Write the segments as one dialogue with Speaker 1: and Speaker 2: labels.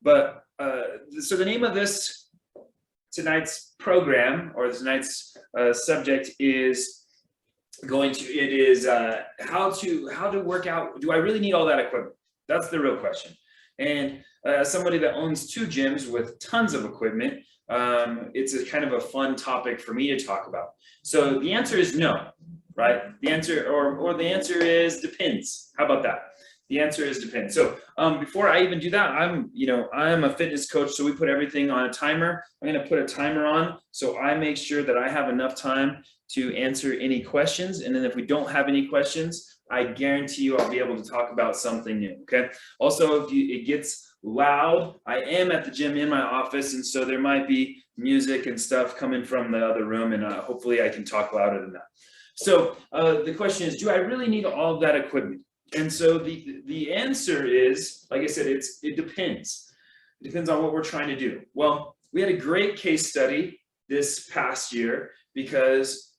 Speaker 1: But so the name of tonight's program, or tonight's subject, is how to work out. Do I really need all that equipment? That's the real question. And somebody that owns 2 gyms with tons of equipment, it's a kind of a fun topic for me to talk about. So the answer is no, right? The answer, or the answer is depends. How about that? The answer is depends. So before I even do that, I'm a fitness coach, so we put everything on a timer. I'm going to put a timer on, so I make sure that I have enough time to answer any questions. And then if we don't have any questions, I guarantee you I'll be able to talk about something new. Okay. Also, if it gets loud, I am at the gym in my office, and so there might be music and stuff coming from the other room, and hopefully I can talk louder than that. So the question is, do I really need all of that equipment? And so the answer is, like I said, it depends. It depends on what we're trying to do. Well, we had a great case study this past year because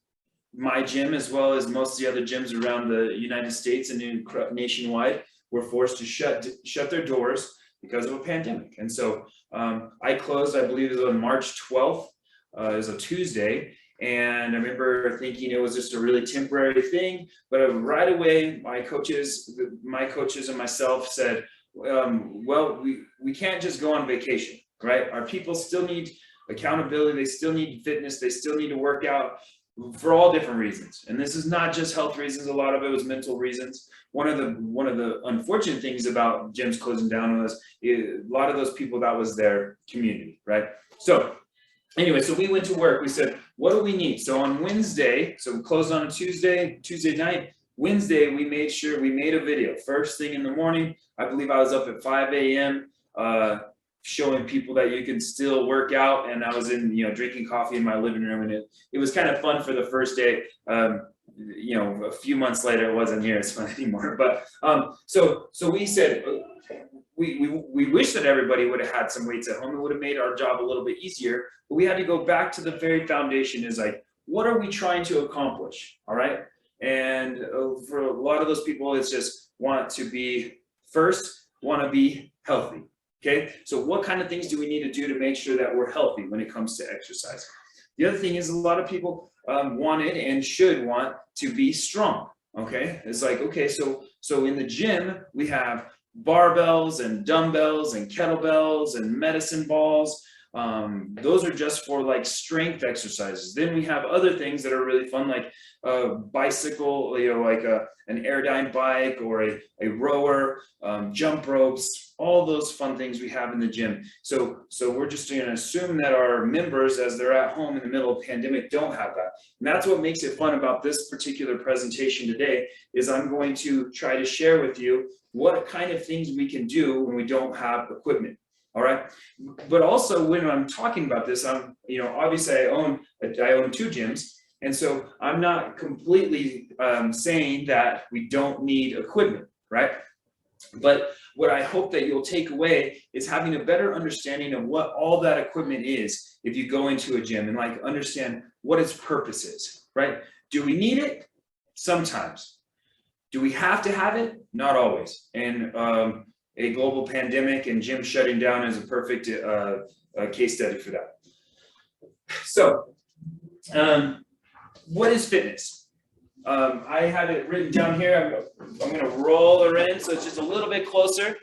Speaker 1: my gym, as well as most of the other gyms around the United States and nationwide, were forced to shut their doors because of a pandemic. And so I closed, I believe it was on March 12th. It was a Tuesday. And I remember thinking it was just a really temporary thing, but right away, my coaches and myself said, well, we can't just go on vacation, right? Our people still need accountability. They still need fitness. They still need to work out for all different reasons. And this is not just health reasons. A lot of it was mental reasons. One of the unfortunate things about gyms closing down was a lot of those people, that was their community, right? So anyway, so we went to work. We said, what do we need? So on Wednesday, so we closed on a Tuesday night. Wednesday, we made a video. First thing in the morning, I believe I was up at 5 a.m. Showing people that you can still work out. And I was drinking coffee in my living room, and it was kind of fun for the first day. A few months later, it wasn't near as fun anymore. But so we said, we wish that everybody would have had some weights at home. It would have made our job a little bit easier, but we had to go back to the very foundation, is like, what are we trying to accomplish? All right. And for a lot of those people, it's just want to be healthy. Okay. So what kind of things do we need to do to make sure that we're healthy when it comes to exercise? The other thing is, a lot of people wanted and should want to be strong. Okay. It's like, okay, so in the gym, we have barbells and dumbbells and kettlebells and medicine balls. Those are just for like strength exercises. Then we have other things that are really fun, like a bicycle, like an Airdyne bike, or a rower, jump ropes, all those fun things we have in the gym. So we're just going to assume that our members, as they're at home in the middle of pandemic, don't have that. And that's what makes it fun about this particular presentation today, is I'm going to try to share with you what kind of things we can do when we don't have equipment. All right. But also, when I'm talking about this, obviously I own 2 gyms. And so I'm not completely saying that we don't need equipment, right? But what I hope that you'll take away is having a better understanding of what all that equipment is if you go into a gym, and like understand what its purpose is, right? Do we need it? Sometimes. Do we have to have it? Not always. And a global pandemic and gym shutting down is a perfect case study for that. So, what is fitness? I have it written down here. I'm going to roll her in so it's just a little bit closer.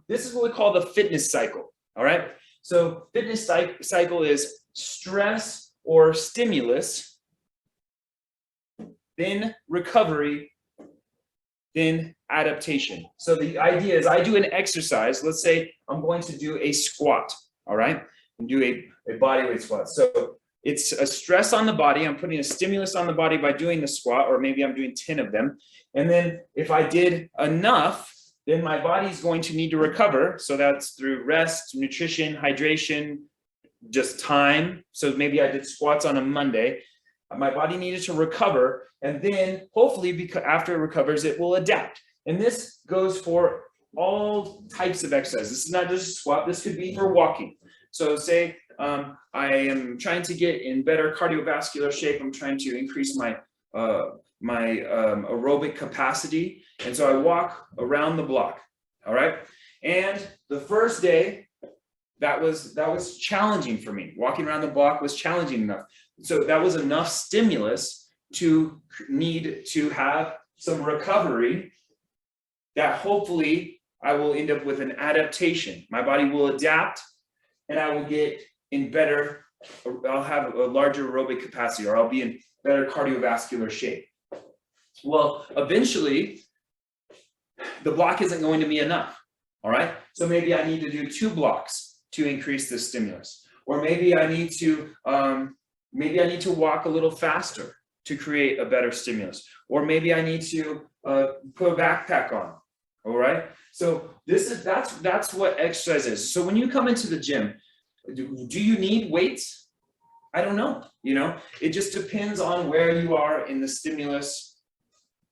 Speaker 1: This is what we call the fitness cycle. All right. So fitness cycle is stress or stimulus, then recovery, then adaptation. So the idea is, I do an exercise. Let's say I'm going to do a squat. All right. And do a bodyweight squat. So it's a stress on the body. I'm putting a stimulus on the body by doing the squat, or maybe I'm doing 10 of them. And then if I did enough, then my body's going to need to recover. So that's through rest, nutrition, hydration, just time. So maybe I did squats on a Monday. My body needed to recover. And then hopefully, because after it recovers, it will adapt. And this goes for all types of exercise. This is not just a squat. This could be for walking. So say I am trying to get in better cardiovascular shape. I'm trying to increase my aerobic capacity. And so I walk around the block. All right. And the first day, that was challenging for me. Walking around the block was challenging enough. So that was enough stimulus to need to have some recovery that hopefully I will end up with an adaptation. My body will adapt and I will get in better, I'll have a larger aerobic capacity, or I'll be in better cardiovascular shape. Well, eventually the block isn't going to be enough. All right. So maybe I need to do 2 blocks to increase the stimulus, or maybe I need to walk a little faster to create a better stimulus, or maybe I need to put a backpack on. All right. So that's what exercise is. So when you come into the gym, do you need weights? I don't know. You know, it just depends on where you are in the stimulus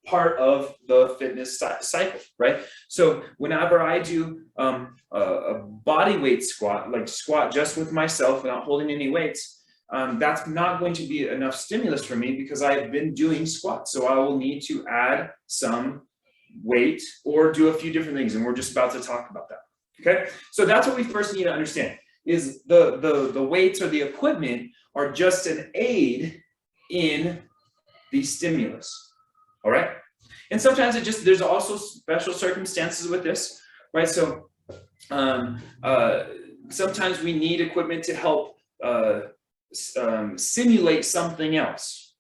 Speaker 1: part of the fitness cycle, right? So whenever I do a body weight squat, like squat just with myself without holding any weights, that's not going to be enough stimulus for me because I've been doing squats. So I will need to add some weight or do a few different things. And we're just about to talk about that. Okay. So that's what we first need to understand is the weights or the equipment are just an aid in the stimulus. All right. And sometimes there's also special circumstances with this, right? So sometimes we need equipment to help simulate something else,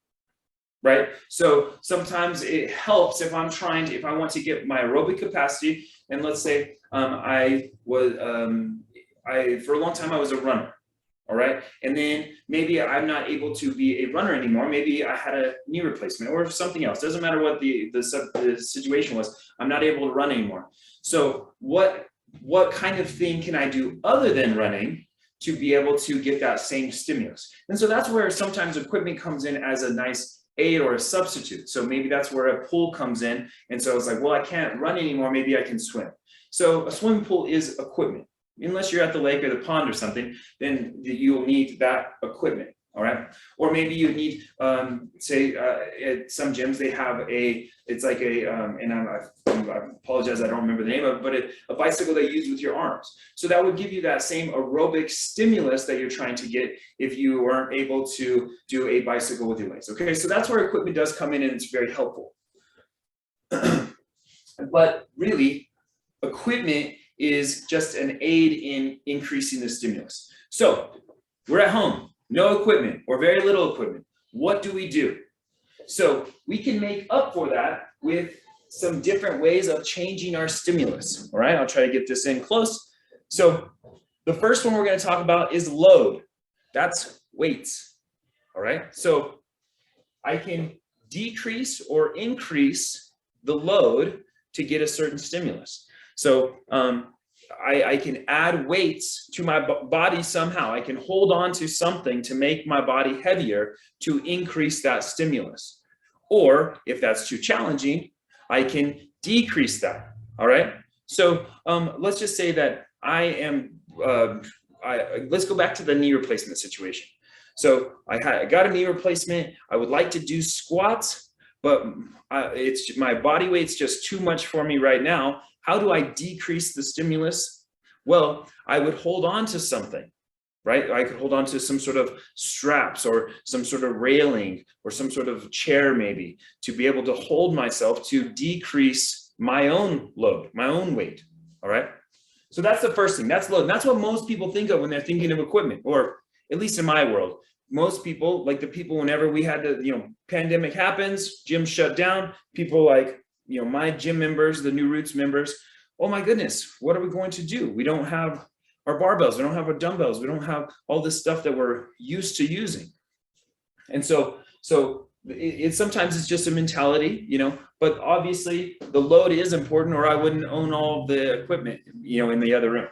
Speaker 1: right? So sometimes it helps if I want to get my aerobic capacity, and let's say for a long time I was a runner. All right. And then maybe I'm not able to be a runner anymore. Maybe I had a knee replacement or something else. Doesn't matter what the situation was. I'm not able to run anymore. So what kind of thing can I do other than running to be able to get that same stimulus? And so that's where sometimes equipment comes in as a nice aid or a substitute. So maybe that's where a pool comes in. And so it's like, well, I can't run anymore. Maybe I can swim. So a swimming pool is equipment. Unless you're at the lake or the pond or something, then you'll need that equipment. All right. Or maybe you need, say, at some gyms, they have it's like and I apologize, I don't remember the name of it, but a bicycle that you use with your arms. So that would give you that same aerobic stimulus that you're trying to get if you weren't able to do a bicycle with your legs. Okay. So that's where equipment does come in and it's very helpful. But really, equipment is just an aid in increasing the stimulus. So we're at home, no equipment or very little equipment. What do we do? So we can make up for that with some different ways of changing our stimulus. All right, I'll try to get this in close. So the first one we're going to talk about is load. That's weights. All right, so I can decrease or increase the load to get a certain stimulus. So I can add weights to my body somehow. I can hold on to something to make my body heavier to increase that stimulus. Or if that's too challenging, I can decrease that. All right. So let's just say that let's go back to the knee replacement situation. So I got a knee replacement. I would like to do squats, but my body weight's just too much for me right now. How do I decrease the stimulus? Well, I would hold on to something, right? I could hold on to some sort of straps or some sort of railing or some sort of chair maybe to be able to hold myself to decrease my own load, my own weight, all right? So that's the first thing, that's load. And that's what most people think of when they're thinking of equipment, or at least in my world. Most people, like the people whenever we had the, pandemic happens, gym shut down, people like, my gym members, the New Roots members, oh my goodness, what are we going to do? We don't have our barbells, we don't have our dumbbells, we don't have all this stuff that we're used to using. And so sometimes it's just a mentality, but obviously the load is important or I wouldn't own all the equipment, in the other room.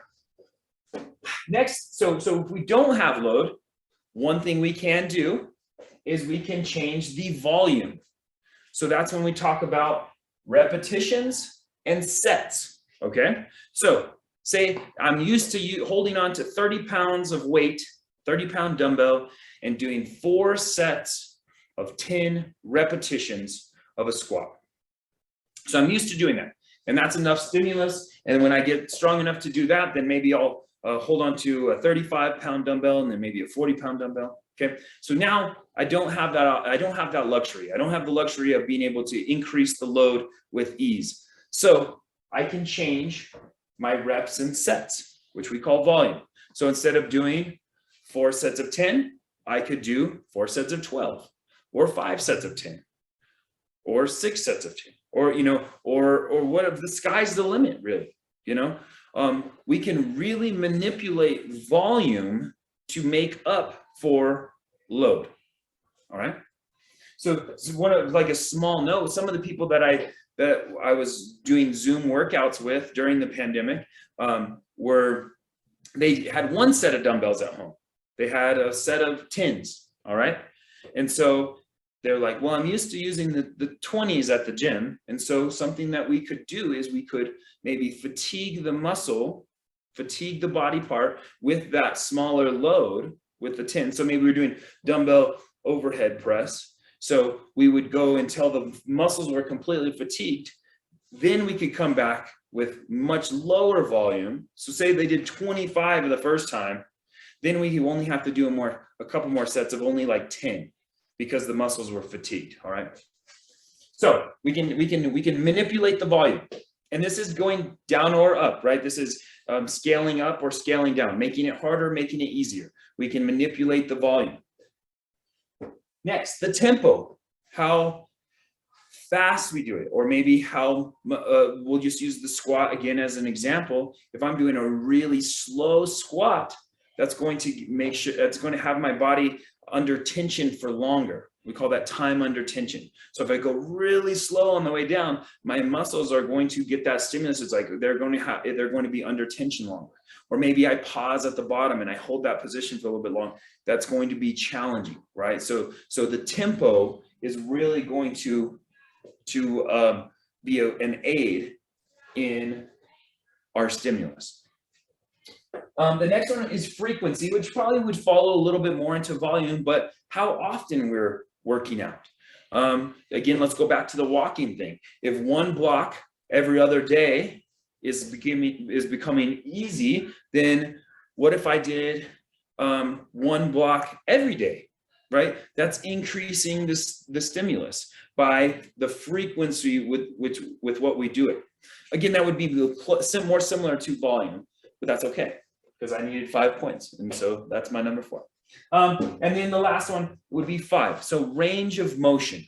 Speaker 1: Next, so if we don't have load, one thing we can do is we can change the volume. So that's when we talk about repetitions and sets, okay? So say I'm used to holding on to 30 pounds of weight, 30-pound dumbbell, and doing 4 sets of 10 repetitions of a squat. So I'm used to doing that, and that's enough stimulus. And when I get strong enough to do that, then maybe I'll hold on to a 35-pound dumbbell and then maybe a 40-pound dumbbell. Okay, so now I don't have that luxury. I don't have the luxury of being able to increase the load with ease. So I can change my reps and sets, which we call volume. So instead of doing 4 sets of 10, I could do 4 sets of 12, or 5 sets of 10, or 6 sets of 10, or or what if the sky's the limit, really. We can really manipulate volume to make up for load. All right. So like a small note, some of the people that I was doing Zoom workouts with during the pandemic they had 1 set of dumbbells at home. They had a set of 10s. All right. And so they're like, well, I'm used to using the 20s at the gym. And so something that we could do is we could maybe fatigue the muscle, fatigue the body part with that smaller load with the 10. So maybe we're doing dumbbell overhead press. So we would go until the muscles were completely fatigued. Then we could come back with much lower volume. So say they did 25 the first time, then we only have to do a couple more sets of only like 10 because the muscles were fatigued. All right. So we can manipulate the volume, and this is going down or up, right? This is scaling up or scaling down, making it harder, making it easier. We can manipulate the volume. Next, the tempo, how fast we do it, or maybe how we'll just use the squat again as an example. If I'm doing a really slow squat, that's going to have my body under tension for longer. We call that time under tension. So if I go really slow on the way down, my muscles are going to get that stimulus. It's like they're going to be under tension longer. Or maybe I pause at the bottom and I hold that position for a little bit long. That's going to be challenging, right? So the tempo is really going to be an aid in our stimulus. The next one is frequency, which probably would follow a little bit more into volume, but how often we're working out. Again, let's go back to the walking thing. If 1 block every other day is becoming easy, then what if I did 1 block every day, right? That's increasing the stimulus by the frequency with what we do it. Again, that would be more similar to volume, but that's okay because I needed 5 points, and so that's my number 4. And then the last one would be 5. So range of motion.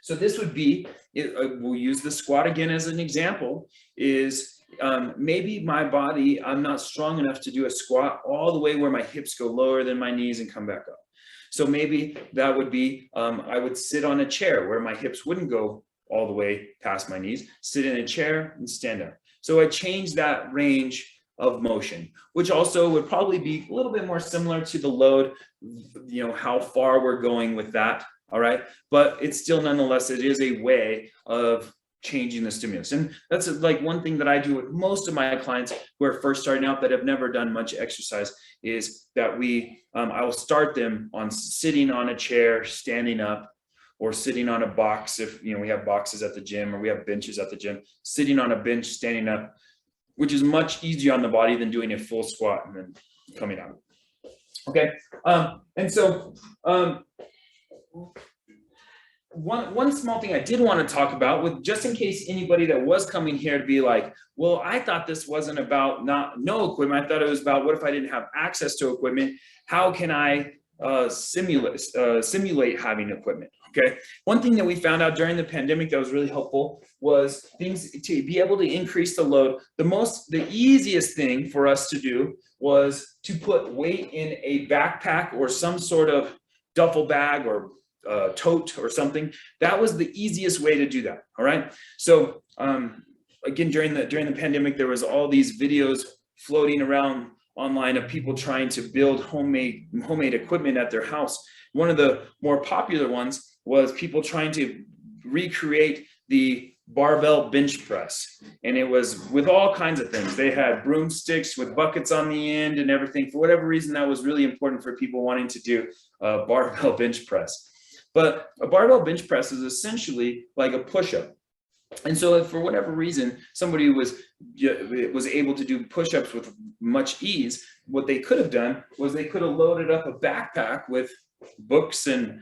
Speaker 1: So this would be, we'll use the squat again as an example, is maybe my body, I'm not strong enough to do a squat all the way where my hips go lower than my knees and come back up. So maybe that would be, I would sit on a chair where my hips wouldn't go all the way past my knees, sit in a chair and stand up. So I changed that range of motion, which also would probably be a little bit more similar to the load, how far we're going with that. All right. But it's still, nonetheless, it is a way of changing the stimulus. And that's like one thing that I do with most of my clients who are first starting out that have never done much exercise is that I will start them on sitting on a chair, standing up, or sitting on a box. If we have boxes at the gym or we have benches at the gym, sitting on a bench, standing up, which is much easier on the body than doing a full squat and then coming out. Okay. And so one small thing I did want to talk about, with just in case anybody that was coming here to be like, well, I thought this wasn't about no equipment. I thought it was about what if I didn't have access to equipment? How can I simulate having equipment? Okay. One thing that we found out during the pandemic that was really helpful was things to be able to increase the load. The easiest thing for us to do was to put weight in a backpack or some sort of duffel bag or tote or something. That was the easiest way to do that. All right. So again, during the pandemic, there was all these videos floating around online of people trying to build homemade equipment at their house. One of the more popular ones was people trying to recreate the barbell bench press. And it was with all kinds of things. They had broomsticks with buckets on the end and everything. For whatever reason, that was really important for people wanting to do a barbell bench press. But a barbell bench press is essentially like a push-up. And so if for whatever reason somebody was able to do push-ups with much ease, what they could have done was they could have loaded up a backpack with books and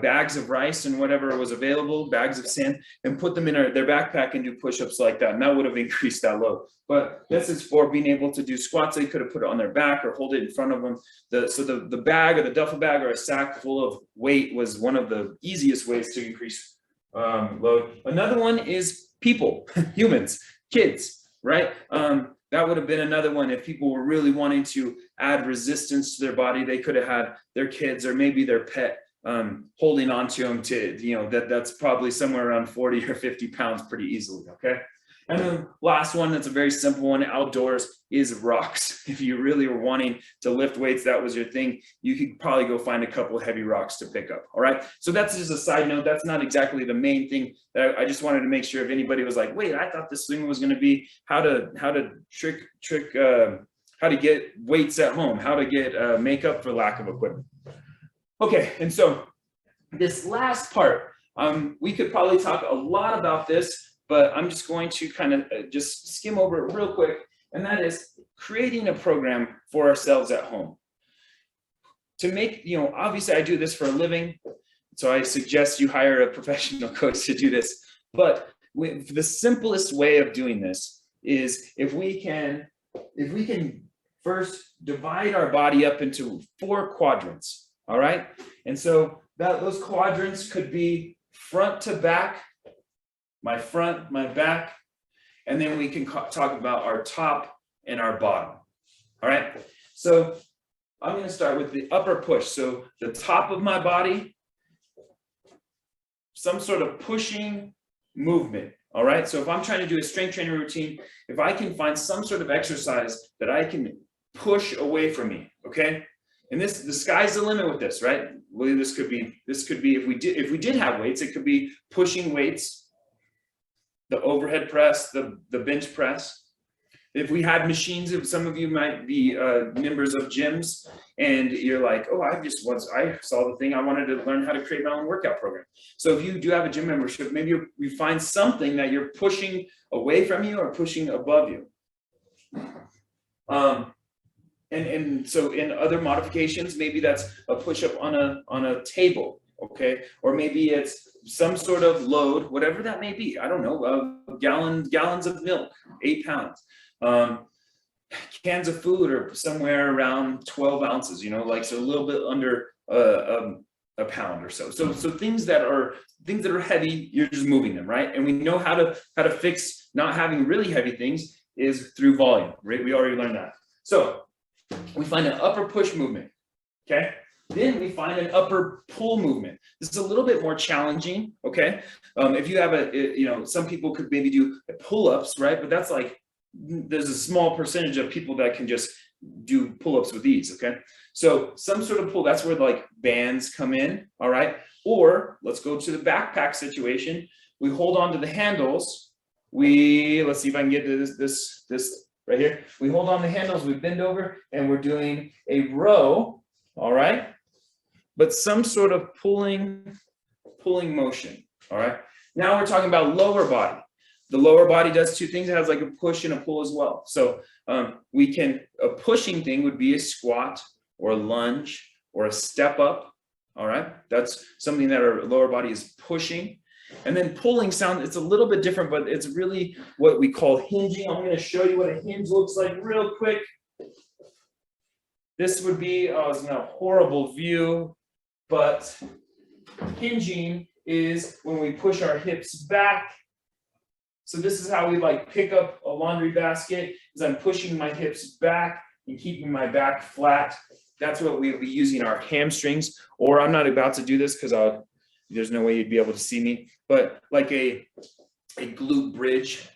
Speaker 1: bags of rice and whatever was available, bags of sand, and put them in their backpack and do push-ups like that. And that would have increased that load. But this is for being able to do squats. They could have put it on their back or hold it in front of them. So the bag or the duffel bag or a sack full of weight was one of the easiest ways to increase load. Another one is people, humans, kids, right? That would have been another one. If people were really wanting to add resistance to their body, they could have had their kids or maybe their pet holding on to them to, that's probably somewhere around 40 or 50 pounds pretty easily, okay? And then last one, that's a very simple one, outdoors, is rocks. If you really were wanting to lift weights, that was your thing, you could probably go find a couple of heavy rocks to pick up, all right? So that's just a side note. That's not exactly the main thing. I just wanted to make sure if anybody was like, wait, I thought this thing was gonna be how to get weights at home, how to get makeup for lack of equipment. Okay, and so this last part, we could probably talk a lot about this, but I'm just going to kind of just skim over it real quick, and that is creating a program for ourselves at home. To make, obviously I do this for a living, so I suggest you hire a professional coach to do this, but the simplest way of doing this is if we can first divide our body up into 4 quadrants, all right? And so those quadrants could be front to back, my front, my back, and then we can talk about our top and our bottom, all right? So I'm gonna start with the upper push. So the top of my body, some sort of pushing movement, all right? So if I'm trying to do a strength training routine, if I can find some sort of exercise that I can push away from me, okay? And the sky's the limit with this, right? Well, this could be if we did have weights, it could be pushing weights, the overhead press, the bench press. If we had machines, if some of you might be members of gyms and you're like, oh, I saw the thing, I wanted to learn how to create my own workout program. So if you do have a gym membership, maybe you find something that you're pushing away from you or pushing above you. And so in other modifications, maybe that's a push-up on a table, okay? Or maybe it's some sort of load, whatever that may be. I don't know, gallons of milk, 8 pounds. Cans of food are somewhere around 12 ounces, so a little bit under a pound or so. So things that are heavy, you're just moving them, right? And we know how to fix not having really heavy things is through volume, right? We already learned that. So we find an upper push movement, okay? Then we find an upper pull movement. This is a little bit more challenging, okay? If you have some people could maybe do pull-ups, right? But that's there's a small percentage of people that can just do pull-ups with ease, okay? So some sort of pull, that's where bands come in, all right? Or let's go to the backpack situation. We hold on to the handles. Let's see if I can get to this right here. We hold on the handles, we bend over, and we're doing a row, all right? But some sort of pulling motion, all right? Now we're talking about lower body. The lower body does 2 things. It has a push and a pull as well. So a pushing thing would be a squat or a lunge or a step up, all right? That's something that our lower body is pushing. And then pulling it's a little bit different, but it's really what we call hinging. I'm going to show you what a hinge looks like real quick. This would be, it's not a horrible view, but hinging is when we push our hips back. So this is how we pick up a laundry basket, is I'm pushing my hips back and keeping my back flat. That's what we'll be using our hamstrings, or I'm not about to do this because there's no way you'd be able to see me, but a glute bridge.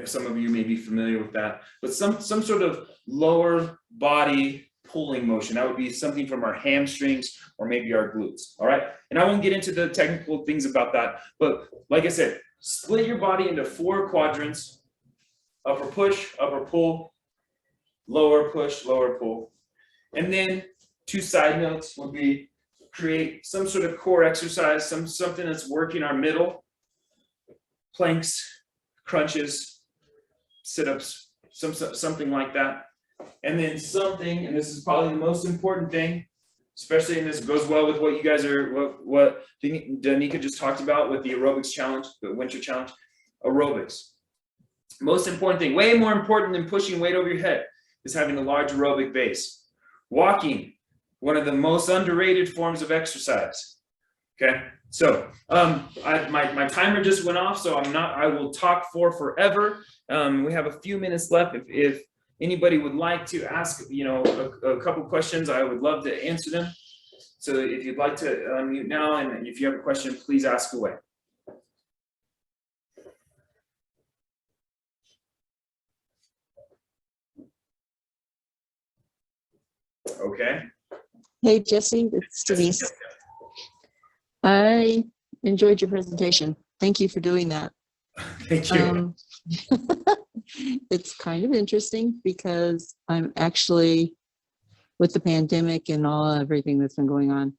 Speaker 1: Some of you may be familiar with that, but some sort of lower body pulling motion. That would be something from our hamstrings or maybe our glutes, all right? And I won't get into the technical things about that, but like I said, split your body into 4 quadrants: upper push, upper pull, lower push, lower pull. And then 2 side notes would be create some sort of core exercise, something that's working our middle. planks, crunches, sit-ups, something like that. And then something, and this is probably the most important thing, especially, and this goes well with what you guys are, what Danica just talked about with the aerobics challenge, the winter challenge, aerobics. Most important thing, way more important than pushing weight over your head, is having a large aerobic base. Walking, one of the most underrated forms of exercise. Okay, so my timer just went off, so I will talk for forever. We have a few minutes left. If anybody would like to ask, a couple questions, I would love to answer them. So if you'd like to unmute now, and if you have a question, please ask away. Okay.
Speaker 2: Hey, Jesse, it's Denise. I enjoyed your presentation. Thank you for doing that.
Speaker 1: Thank you.
Speaker 2: It's kind of interesting because I'm actually, with the pandemic and everything that's been going on,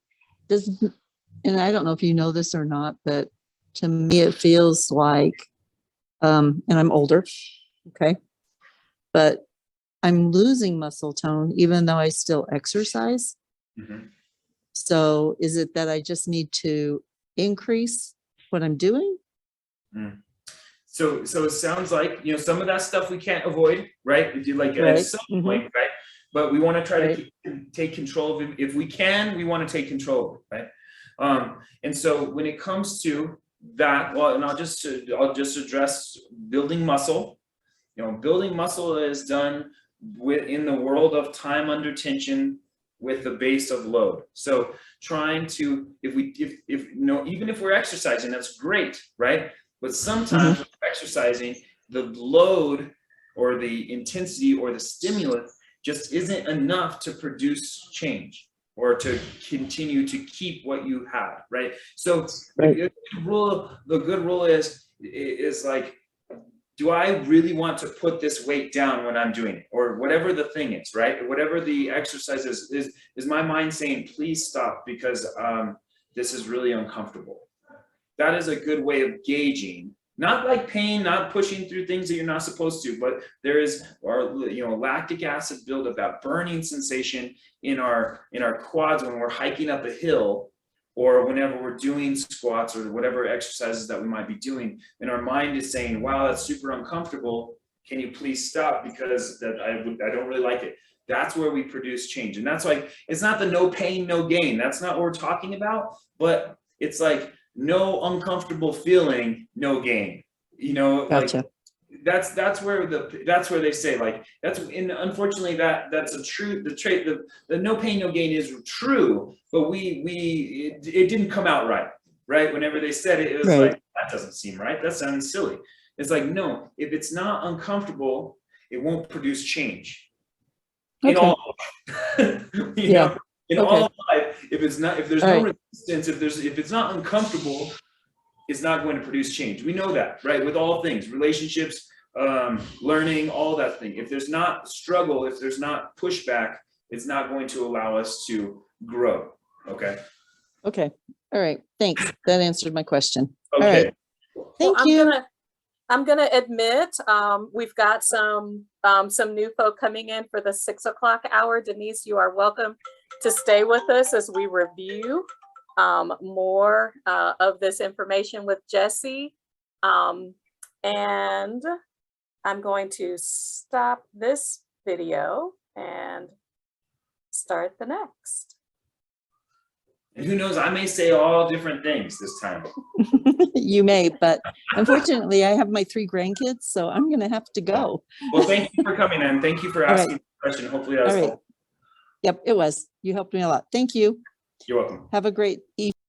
Speaker 2: and I don't know if you know this or not, but to me it feels like, and I'm older, okay, but I'm losing muscle tone even though I still exercise.
Speaker 1: Mm-hmm.
Speaker 2: So is it that I just need to increase what I'm doing?
Speaker 1: So it sounds like, some of that stuff we can't avoid, right? Like
Speaker 2: Right.
Speaker 1: at some point, right? But we want to try
Speaker 2: Right.
Speaker 1: to take control of it. If we can, we want to take control of it, right? And so when it comes to that, well, and I'll just address building muscle. Building muscle is done in the world of time under tension with the base of load. So trying to, even if we're exercising, that's great, right? But sometimes when we're exercising, the load or the intensity or the stimulus just isn't enough to produce change or to continue to keep what you have, right? So the good rule is like, do I really want to put this weight down when I'm doing it, or whatever the thing is, right? Whatever the exercise is my mind saying, please stop because this is really uncomfortable. That is a good way of gauging, not like pain, not pushing through things that you're not supposed to, but there is lactic acid buildup, that burning sensation in our quads when we're hiking up a hill, or whenever we're doing squats or whatever exercises that we might be doing, and our mind is saying, wow, that's super uncomfortable. Can you please stop because I don't really like it. That's where we produce change. And that's like, it's not the no pain, no gain. That's not what we're talking about, but it's like no uncomfortable feeling, no gain.
Speaker 2: Gotcha.
Speaker 1: Like that's where they say, like, unfortunately that's a true, the trait, the no pain no gain is true, but it didn't come out right whenever they said it. It was
Speaker 2: Right.
Speaker 1: like, that doesn't seem right, that sounds silly. It's like, no, if it's not uncomfortable, it won't produce change in all
Speaker 2: Yeah.
Speaker 1: in all of life. If there's no resistance, if it's not uncomfortable, it's not going to produce change. We know that, right? With all things, relationships, learning, all that thing. If there's not struggle, if there's not pushback, it's not going to allow us to grow. Okay.
Speaker 2: Okay. All right. Thanks. That answered my question.
Speaker 1: Okay.
Speaker 2: All right. Thank you.
Speaker 3: I'm gonna admit, we've got some new folk coming in for the 6 o'clock hour. Denise, you are welcome to stay with us as we review more of this information with Jesse. And I'm going to stop this video and start the next.
Speaker 1: And who knows, I may say all different things this time.
Speaker 2: You may, but unfortunately I have my 3 grandkids, so I'm going to have to go.
Speaker 1: Well, thank you for coming in. Thank you for asking the question. Hopefully that was helpful.
Speaker 2: Yep, it was. You helped me a lot. Thank you.
Speaker 1: You're welcome.
Speaker 2: Have a great evening.